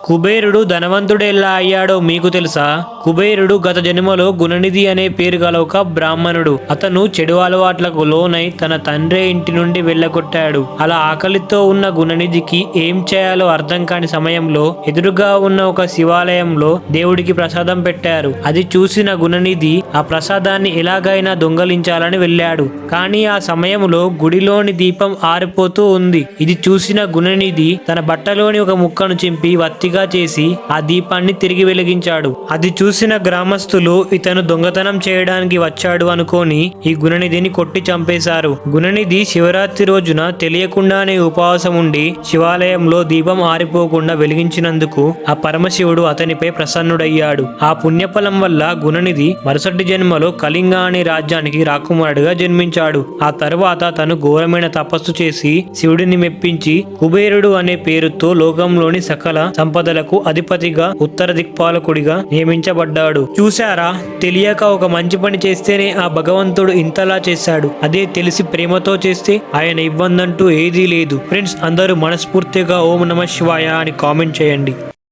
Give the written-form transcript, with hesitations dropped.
కుబేరుడు ధనవంతుడు ఎలా అయ్యాడో మీకు తెలుసా? కుబేరుడు గత జన్మలో గుణనిధి అనే పేరు గల ఒక బ్రాహ్మణుడు. అతను చెడు అలవాట్లకు లోనై తన తండ్రి ఇంటి నుండి వెళ్ళగొట్టాడు. అలా ఆకలితో ఉన్న గుణనిధికి ఏం చేయాలో అర్థం కాని సమయంలో ఎదురుగా ఉన్న ఒక శివాలయంలో దేవుడికి ప్రసాదం పెట్టారు. అది చూసిన గుణనిధి ఆ ప్రసాదాన్ని ఎలాగైనా దొంగలించాలని వెళ్ళాడు. కానీ ఆ సమయంలో గుడిలోని దీపం ఆరిపోతూ ఉంది. ఇది చూసిన గుణనిధి తన బట్టలోని ఒక ముక్కను చింపి వత్తిగా చేసి ఆ దీపాన్ని తిరిగి వెలిగించాడు. అది చూసిన గ్రామస్తులు ఇతను దొంగతనం చేయడానికి వచ్చాడు అనుకోని ఈ గుణనిధిని కొట్టి చంపేశారు. గుణనిధి శివరాత్రి రోజున తెలియకుండానే ఉపవాసం ఉండి శివాలయంలో దీపం ఆరిపోకుండా వెలిగించినందుకు ఆ పరమశివుడు అతనిపై ప్రసన్నుడయ్యాడు. ఆ పుణ్యఫలం వల్ల గుణనిధి మరుసటి జన్మలో కళింగ అనే రాజ్యానికి రాకుమారుడుగా జన్మించాడు. ఆ తరువాత తను ఘోరమైన తపస్సు చేసి శివుడిని మెప్పించి కుబేరుడు అనే పేరుతో లోకంలోని సకల సంపదలకు అధిపతిగా ఉత్తర దిక్పాలకుడిగా నియమించబడ్డాడు. చూశారా, తెలియక ఒక మంచి పని చేస్తేనే ఆ భగవంతుడు ఇంతలా చేశాడు. అదే తెలిసి ప్రేమతో చేస్తే ఆయన ఇవ్వందంటూ ఏదీ లేదు. ఫ్రెండ్స్, అందరూ మనస్ఫూర్తిగా ఓం నమః శివాయ అని కామెంట్ చేయండి.